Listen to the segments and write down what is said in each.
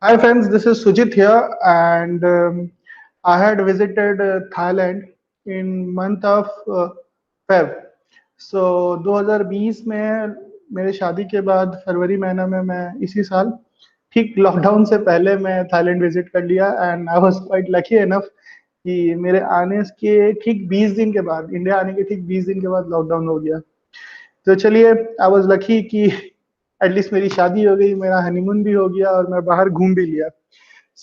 Hi friends, this is Sujit here, and I had visited Thailand in month of Feb. So 2020 में मेरे शादी के बाद फरवरी महीना में मैं इसी साल ठीक लॉकडाउन से पहले मैं थाईलैंड विजिट कर लिया and I was quite lucky enough कि मेरे आने के ठीक 20 दिन के बाद इंडिया आने के ठीक 20 दिन के बाद लॉकडाउन हो गया। तो चलिए आई वाज लकी कि एटलीस्ट मेरी शादी हो गई, मेरा हनीमून भी हो गया और मैं बाहर घूम भी लिया।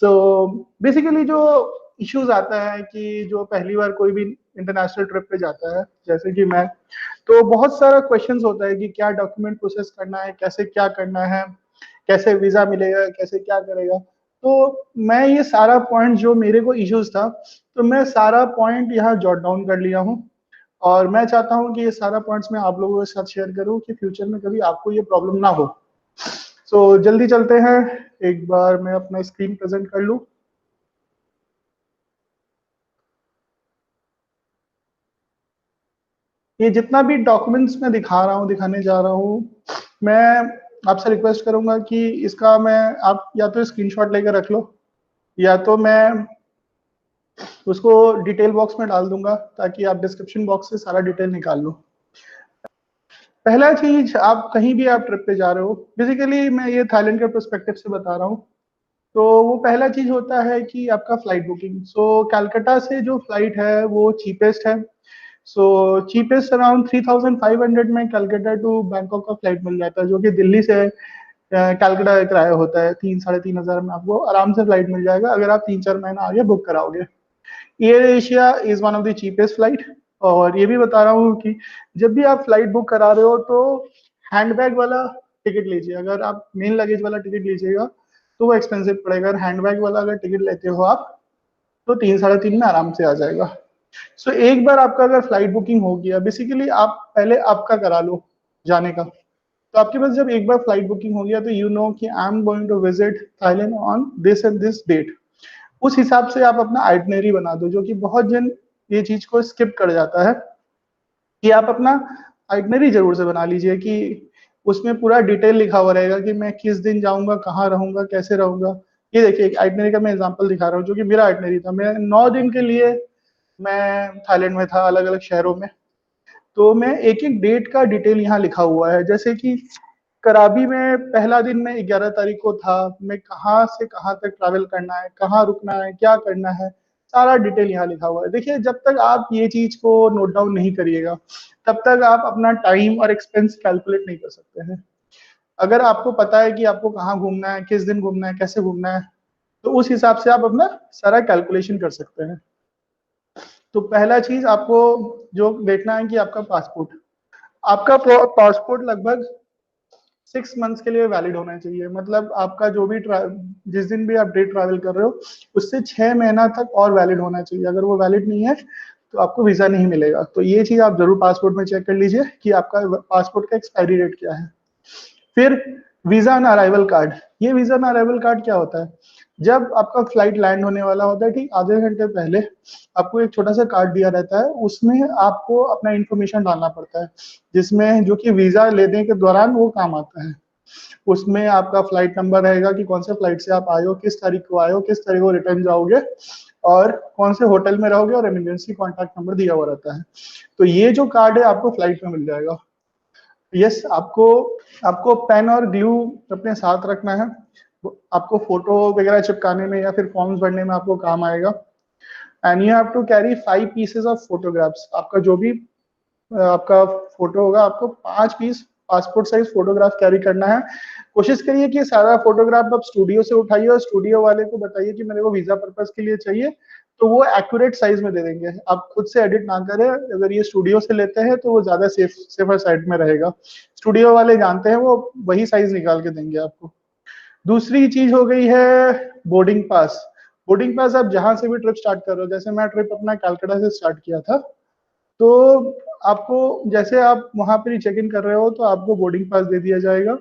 सो बेसिकली जो इश्यूज आता है कि जो पहली बार कोई भी इंटरनेशनल ट्रिप पे जाता है जैसे कि मैं, तो बहुत सारा क्वेश्चंस होता है कि क्या डॉक्यूमेंट प्रोसेस करना है, कैसे क्या करना है, कैसे वीजा मिलेगा, कैसे क्या करेगा। तो मैं ये सारा पॉइंट जो मेरे को इश्यूज था, तो मैं सारा पॉइंट यहाँ जॉट डाउन कर लिया हूँ और मैं चाहता हूँ कि ये सारा पॉइंट्स मैं आप लोगों के साथ शेयर करूँ कि फ्यूचर में कभी आपको ये प्रॉब्लम ना हो। सो जल्दी चलते हैं, एक बार मैं अपना स्क्रीन प्रेजेंट कर लूँ। ये जितना भी डॉक्यूमेंट्स मैं दिखा रहा हूँ, दिखाने जा रहा हूँ, मैं आपसे रिक्वेस्ट करूंगा कि इसका मैं आप या तो स्क्रीनशॉट लेकर रख लो या तो मैं उसको डिटेल बॉक्स में डाल दूंगा ताकि आप डिस्क्रिप्शन बॉक्स से सारा डिटेल निकाल लो। पहला चीज, आप कहीं भी आप ट्रिप पे जा रहे हो, बेसिकली मैं ये थाईलैंड के पर्सपेक्टिव से बता रहा हूँ। तो वो पहला चीज होता है कि आपका फ्लाइट बुकिंग। सो कैलकाटा से जो फ्लाइट है वो चीपेस्ट है। सो चीपेस्ट अराउंड 3,500 में कलकत्ता टू बैंकॉक का फ्लाइट मिल जाता है, जो कि दिल्ली से कलकत्ता का किराया होता है 3 साढ़े 3 हजार में आपको आराम से फ्लाइट मिल जाएगा अगर आप 3 4 महीना आगे बुक कराओगे। Air Asia is one of the cheapest flight. और ये भी बता रहा हूँ कि जब भी आप फ्लाइट बुक करा रहे हो तो हैंडबैग वाला टिकट लीजिए। अगर आप मेन लगेज वाला टिकट लीजिएगा तो वो एक्सपेंसिव पड़ेगा, अगर हैंडबैग वाला अगर टिकट लेते हो आप तो 3 साढ़े 3 में आराम से आ जाएगा। सो एक बार आपका अगर फ्लाइट बुकिंग हो गया, बेसिकली आप पहले आपका करा लो जाने का। तो आपके पास जब एक बार फ्लाइट बुकिंग हो गया तो यू नो कि I am going to visit Thailand on this and this date. उस हिसाब से आप अपना आइटनरी बना दो, जो कि बहुत जन ये चीज को स्किप कर जाता है कि आप अपना आइटनरी जरूर से बना लीजिए कि उसमें पूरा डिटेल लिखा हुआ रहेगा कि मैं किस दिन जाऊंगा, कहाँ रहूंगा, कैसे रहूंगा। ये देखिए एक आइटनरी का मैं एग्जांपल दिखा रहा हूँ जो कि मेरा आइटनरी था। मैं 9 दिन के लिए मैं थाईलैंड में था, अलग अलग शहरों में। तो मैं एक एक डेट का डिटेल यहाँ लिखा हुआ है, जैसे कि कराबी में पहला दिन मैं 11 तारीख को था, मैं कहाँ से कहाँ तक ट्रैवल करना है, कहाँ रुकना है, क्या करना है, सारा डिटेल यहाँ लिखा हुआ है। देखिए जब तक आप ये चीज को नोट डाउन नहीं करिएगा तब तक आप अपना टाइम और एक्सपेंस कैलकुलेट नहीं कर सकते हैं। अगर आपको पता है कि आपको कहाँ घूमना है, किस दिन घूमना है, कैसे घूमना है, तो उस हिसाब से आप अपना सारा कैलकुलेशन कर सकते हैं। तो पहला चीज आपको जो देखना है कि आपका पासपोर्ट, आपका पासपोर्ट लगभग 6 मंथ्स के लिए वैलिड होना चाहिए। मतलब आपका जो भी जिस दिन भी आप डेट ट्रैवल कर रहे हो उससे 6 महीना तक और वैलिड होना चाहिए। अगर वो वैलिड नहीं है तो आपको वीजा नहीं मिलेगा। तो ये चीज आप जरूर पासपोर्ट में चेक कर लीजिए कि आपका पासपोर्ट का एक्सपायरी डेट क्या है। फिर वीजा ऑन अराइवल कार्ड। ये वीजा ऑन अराइवल कार्ड क्या होता है? जब आपका फ्लाइट लैंड होने वाला होता है ठीक आधे घंटे पहले आपको एक छोटा सा कार्ड दिया रहता है, उसमें आपको अपना इंफॉर्मेशन डालना पड़ता है जिसमें जो कि वीजा लेने के दौरान वो काम आता है। उसमें आपका फ्लाइट नंबर रहेगा कि कौन से फ्लाइट से आप आए हो, किस तारीख को आए हो, किस तारीख को रिटर्न जाओगे और कौन से होटल में रहोगे, और इमरजेंसी कॉन्टैक्ट नंबर दिया हुआ रहता है। तो ये जो कार्ड है आपको फ्लाइट में मिल जाएगा। यस, आपको आपको पेन और ग्लू अपने साथ रखना है। आपको फोटो वगैरह चिपकाने में या फिर फॉर्म्स भरने में आपको काम आएगा। And you have to carry 5 pieces of photographs. आपका जो भी आपका फोटो होगा, आपको 5 piece passport size photograph carry करना है। कोशिश करिए कि सारा फोटोग्राफ आप स्टूडियो से उठाइए और स्टूडियो वाले को बताइए कि मेरे को वीजा पर्पज के लिए चाहिए, तो वो एक्यूरेट साइज में दे देंगे। आप खुद से एडिट ना करें। अगर ये स्टूडियो से लेते हैं तो वो ज्यादा सेफर साइड में रहेगा। स्टूडियो वाले जानते हैं, वो वही साइज निकाल के देंगे आपको। दूसरी चीज हो गई है बोर्डिंग पास। बोर्डिंग पास आप जहां से भी ट्रिप स्टार्ट कर रहे हो, जैसे मैं ट्रिप अपना कैलकाटा से स्टार्ट किया था, तो आपको जैसे आप वहां पर ही चेक इन कर रहे हो तो आपको बोर्डिंग पास दे दिया जाएगा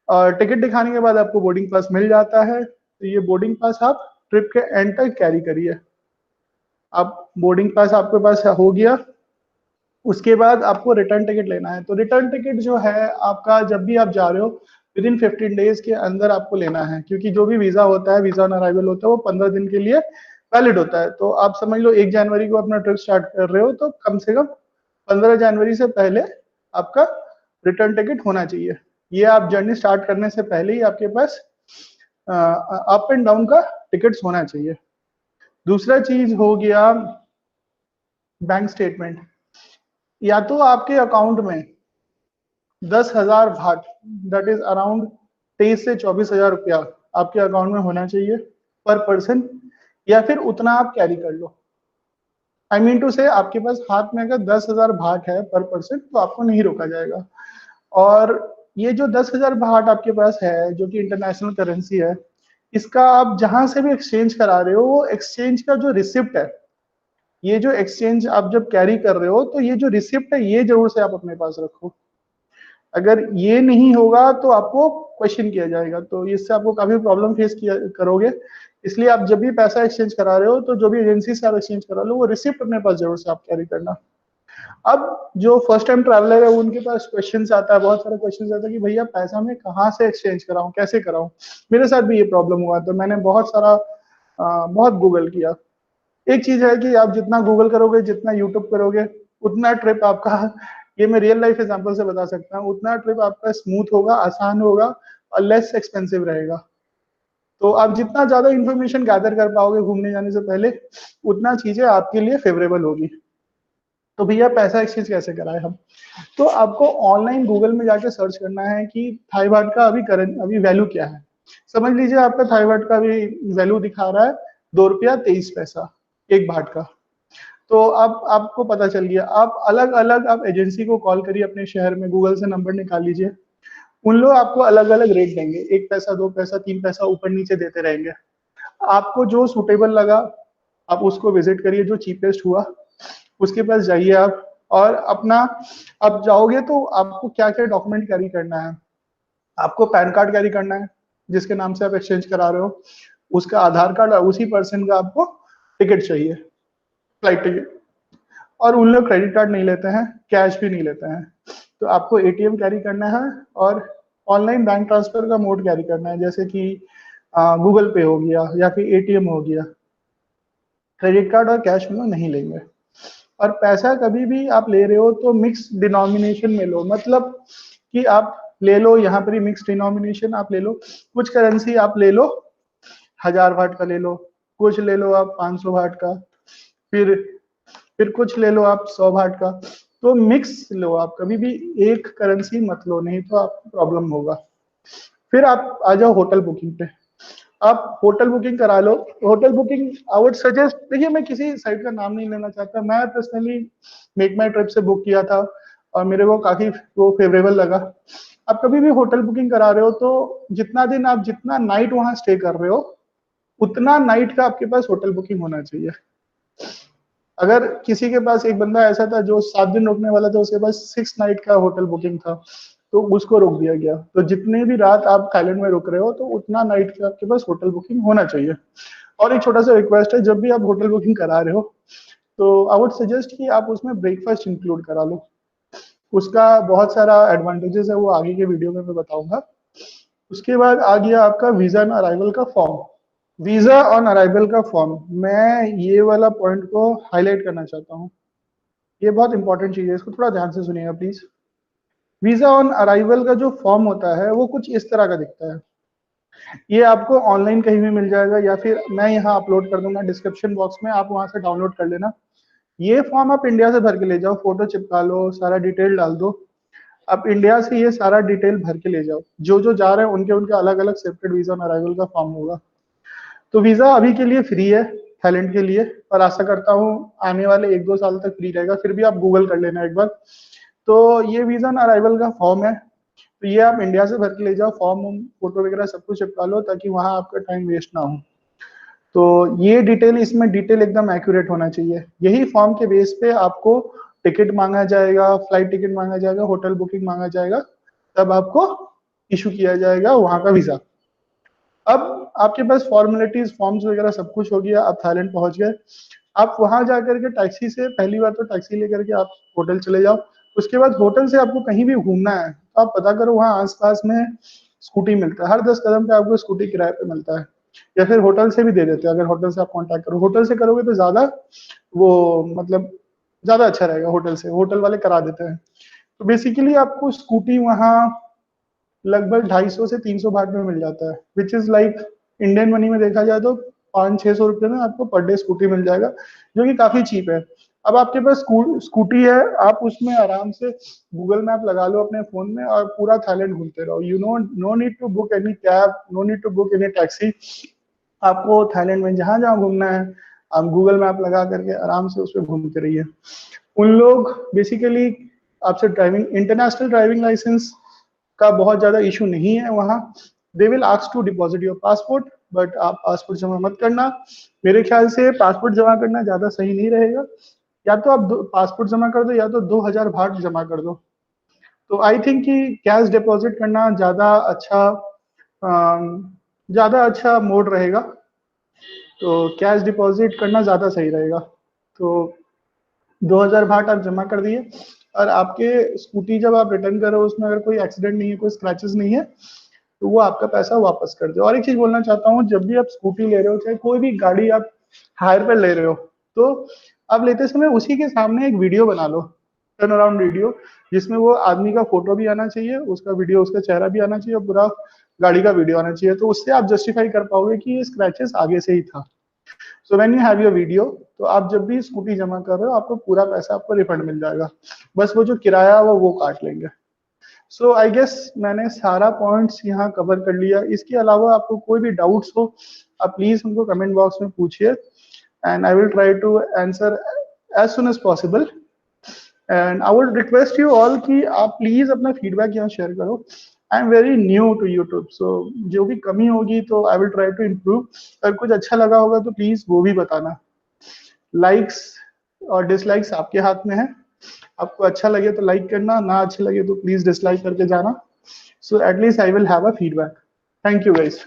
और टिकट दिखाने के बाद आपको बोर्डिंग पास मिल जाता है। तो ये बोर्डिंग पास आप ट्रिप के एंड तक कैरी करिए। अब बोर्डिंग पास आपके पास हो गया, उसके बाद आपको रिटर्न टिकट लेना है। तो रिटर्न टिकट जो है आपका, जब भी आप जा रहे हो, विद इन 15 डेज के अंदर आपको लेना है, क्योंकि जो भी वीजा होता है, वीजा ऑन अराइवल होता है, वो 15 दिन के लिए वैलिड होता है। तो आप समझ लो 1 जनवरी को अपना ट्रिप स्टार्ट कर रहे हो तो कम से कम 15 जनवरी से पहले आपका रिटर्न टिकट होना चाहिए। ये आप जर्नी स्टार्ट करने से पहले ही आपके पास अप एंड डाउन का टिकट्स होना चाहिए। दूसरा चीज हो गया बैंक स्टेटमेंट। या तो आपके अकाउंट में 10,000 भाट, दैट इज अराउंड 23 से 24,000 रुपया आपके अकाउंट में होना चाहिए पर पर्सन, या फिर उतना आप कैरी कर लो। आई मीन टू से आपके पास हाथ में अगर 10,000 भाट है पर पर्सन तो आपको नहीं रोका जाएगा। और ये जो 10,000 भाट आपके पास है जो कि इंटरनेशनल करेंसी है, इसका आप जहां से भी एक्सचेंज करा रहे हो, वो एक्सचेंज का जो रिसिप्ट है, ये जो एक्सचेंज आप जब कैरी कर रहे हो तो ये जो रिसिप्ट है ये जरूर से आप अपने पास रखो। अगर ये नहीं होगा तो आपको क्वेश्चन किया जाएगा, तो इससे आपको काफी प्रॉब्लम फेस किया करोगे। इसलिए आप जब भी पैसा एक्सचेंज करा रहे हो तो जो भी एजेंसी से आप एक्सचेंज करा लो वो रिसिप्ट अपने पास जरूर से आप कैरी करना। अब जो फर्स्ट टाइम ट्रैवलर है उनके पास क्वेश्चन आता है, बहुत सारे क्वेश्चन आता है कि भैया पैसा मैं कहाँ से एक्सचेंज कराऊं, कैसे कराऊं। मेरे साथ भी ये प्रॉब्लम हुआ, तो मैंने बहुत गूगल किया। एक चीज है कि आप जितना गूगल करोगे, जितना यूट्यूब करोगे, उतना ट्रिप आपका, ये मैं रियल लाइफ एग्जांपल से बता सकता हूँ, उतना ट्रिप आपका स्मूथ होगा, आसान होगा और लेस एक्सपेंसिव रहेगा। तो आप जितना ज्यादा इंफॉर्मेशन गैदर कर पाओगे घूमने जाने से पहले, उतना चीजें आपके लिए फेवरेबल होगी। तो भैया पैसा एक्सचेंज कैसे कराए हम? तो आपको ऑनलाइन गूगल में जाके सर्च करना है कि थाई बाट का अभी वैल्यू क्या है। समझ लीजिए आपका थाई बाट का अभी वैल्यू दिखा रहा है 2 रुपया 23 पैसा एक भाट का। तो अब आपको पता चल गया, आप अलग अलग आप एजेंसी को कॉल करिए अपने शहर में, गूगल से नंबर निकाल लीजिए, उन लोग आपको अलग अलग रेट देंगे, 1 पैसा 2 पैसा 3 पैसा ऊपर नीचे देते रहेंगे। आपको जो सुटेबल लगा आप उसको विजिट करिए, जो चीपेस्ट हुआ उसके पास जाइए आप। और अपना आप जाओगे तो आपको क्या क्या डॉक्यूमेंट कैरी करना है? आपको पैन कार्ड कैरी करना है जिसके नाम से आप एक्सचेंज करा रहे हो, उसका आधार कार्ड और उसी पर्सन का आपको टिकट चाहिए, फ्लाइट टिकट। और उन लोग क्रेडिट कार्ड नहीं लेते हैं, कैश भी नहीं लेते हैं। तो आपको एटीएम कैरी करना है और ऑनलाइन बैंक ट्रांसफर का मोड कैरी करना है, जैसे कि गूगल पे हो गया या फिर एटीएम हो गया। क्रेडिट कार्ड और कैश में नहीं लेंगे। और पैसा कभी भी आप ले रहे हो तो मिक्स डिनोमिनेशन में लो, मतलब कि आप ले लो यहाँ पर ही मिक्स डिनोमिनेशन आप ले लो। कुछ करेंसी आप ले लो 1,000 भाट का ले लो, कुछ ले लो आप 500 भाट का, फिर कुछ ले लो आप 100 भाट का। तो मिक्स लो आप, कभी भी एक करेंसी मत लो, नहीं तो आपको प्रॉब्लम होगा। फिर आप आ जाओ होटल बुकिंग पे। आप होटल बुकिंग करा लो। Hotel booking I would suggest, देखिए मैं किसी साइट का नाम नहीं लेना चाहता, मैं पर्सनली मेक माई ट्रिप से बुक किया था और मेरे को काफी वो फेवरेबल लगा। आप कभी भी होटल बुकिंग करा रहे हो तो जितना दिन आप जितना नाइट वहां स्टे कर रहे हो, उतना नाइट का आपके पास होटल बुकिंग होना चाहिए। अगर किसी के पास एक बंदा ऐसा था जो 7 दिन रुकने वाला था, उसके पास 6 नाइट का होटल बुकिंग था, तो उसको रोक दिया गया। तो जितने भी रात आप थाईलैंड में रुक रहे हो तो उतना नाइट का आपके पास होटल बुकिंग होना चाहिए। और एक छोटा सा रिक्वेस्ट है, जब भी आप होटल बुकिंग करा रहे हो तो आई वुड सजेस्ट कि आप उसमें ब्रेकफास्ट इंक्लूड करा लो। उसका बहुत सारा एडवांटेजेस है, वो आगे के वीडियो में मैं बताऊंगा। उसके बाद आ गया आपका वीजा एंड अराइवल का फॉर्म। वीजा ऑन अराइवल का फॉर्म, मैं ये वाला पॉइंट को हाईलाइट करना चाहता हूँ। ये बहुत इंपॉर्टेंट चीज है, इसको थोड़ा ध्यान से सुनिएगा प्लीज। वीजा ऑन अराइवल का जो फॉर्म होता है वो कुछ इस तरह का दिखता है। ये आपको ऑनलाइन कहीं भी मिल जाएगा या फिर मैं यहाँ अपलोड कर दूंगा डिस्क्रिप्शन बॉक्स में, आप वहां से डाउनलोड कर लेना। ये फॉर्म आप इंडिया से भर के ले जाओ, फोटो चिपका लो, सारा डिटेल डाल दो। आप इंडिया से ये सारा डिटेल भर के ले जाओ, जो जो जा रहे हैं उनके उनके अलग अलग सेपरेट वीजा ऑन अराइवल का फॉर्म होगा। तो वीजा अभी के लिए फ्री है थाईलैंड के लिए, और आशा करता हूँ आने वाले 1-2 साल तक फ्री रहेगा, फिर भी आप गूगल कर लेना एक बार। तो ये वीजा ऑन अराइवल का फॉर्म है, तो ये आप इंडिया से भर के ले जाओ, फॉर्म फोटो वगैरह सब कुछ चिपका लो ताकि वहां आपका टाइम वेस्ट ना हो। तो ये डिटेल, इसमें डिटेल एकदम एक्यूरेट होना चाहिए। यही फॉर्म के बेस पे आपको टिकट मांगा जाएगा, फ्लाइट टिकट मांगा जाएगा, होटल बुकिंग मांगा जाएगा, तब आपको इशू किया जाएगा वहां का वीजा। अब आपके पास फॉर्मेलिटीज फॉर्म्स वगैरह सब कुछ हो गया, आप थाईलैंड पहुंच गए। आप वहां जाकर के टैक्सी से, पहली बार तो टैक्सी लेकर के आप होटल चले जाओ। उसके बाद होटल से आपको कहीं भी घूमना है तो आप पता करो वहाँ आसपास में स्कूटी मिलता है, हर 10 कदम पे आपको स्कूटी किराए पे मिलता है, या फिर होटल से भी दे देते हैं। अगर होटल से आप कांटेक्ट करो, होटल से करोगे तो ज्यादा वो मतलब ज्यादा अच्छा रहेगा, होटल से, होटल वाले करा देते हैं। तो बेसिकली आपको स्कूटी वहाँ लगभग 250 से 300 भाट में मिल जाता है, which is like Indian money में देखा जाए तो 500-600 रुपये में आपको पर डे स्कूटी मिल जाएगा, जो कि काफी चीप है। अब आपके पास स्कूटी है, आप उसमें आराम से गूगल मैप लगा लो अपने फोन में और पूरा थाईलैंड घूमते रहो। You know, no need to book any cab, no need to book any taxi. आपको थाईलैंड में जहां जहां घूमना है, आप गूगल मैप लगा करके आराम से उस पर घूमते रहिए। उन लोग बेसिकली आपसे ड्राइविंग, इंटरनेशनल ड्राइविंग लाइसेंस का बहुत ज्यादा इशू नहीं है वहाँ। They will ask to deposit your passport, but आप पासपोर्ट जमा मत करना। मेरे ख्याल से पासपोर्ट जमा करना ज्यादा सही नहीं रहेगा। या तो आप पासपोर्ट जमा कर दो, या तो 2000 भाट जमा कर दो। तो आई थिंक कि कैश डिपॉजिट करना ज्यादा अच्छा मोड रहेगा। तो कैश डिपॉजिट करना ज्यादा सही रहेगा। तो 2000 भाट आप जमा कर दिए, और आपके स्कूटी जब आप रिटर्न करो उसमें अगर कोई एक्सीडेंट नहीं है, कोई स्क्रैचेस नहीं है, तो वो आपका पैसा वापस कर दो। और एक चीज बोलना चाहता हूँ, जब भी आप स्कूटी ले रहे हो, चाहे कोई भी गाड़ी आप हायर पर ले रहे हो, तो आप लेते समय उसी के सामने एक वीडियो बना लो, टर्न अराउंड वीडियो, जिसमें वो आदमी का फोटो भी आना चाहिए, उसका वीडियो, उसका चेहरा भी आना चाहिए, और पूरा गाड़ी का वीडियो आना चाहिए। तो उससे आप जस्टिफाई कर पाओगे कि ये स्क्रैचेस आगे से ही था। So when you have your video, तो आप जब भी स्कूटी जमा कर रहे हो, आपको पूरा पैसा आपको रिफंड मिल जाएगा। बस वो जो किराया वो काट लेंगे। सो आई गेस मैंने सारा पॉइंट्स यहाँ कवर कर लिया। इसके अलावा आपको कोई भी डाउट्स हो, आप प्लीज हमको कमेंट बॉक्स में पूछिए, and I will try to answer as soon as possible. And I would request you all कि आप प्लीज अपना फीडबैक यहाँ शेयर करो। I am very new to YouTube, so जो भी कमी होगी तो I will try to improve. अगर कुछ अच्छा लगा होगा तो प्लीज वो भी बताना। लाइक्स और डिसलाइक्स आपके हाथ में है। आपको अच्छा लगे तो लाइक करना, ना अच्छा लगे तो प्लीज डिसलाइक करके जाना। So at least I will have a feedback. Thank you guys.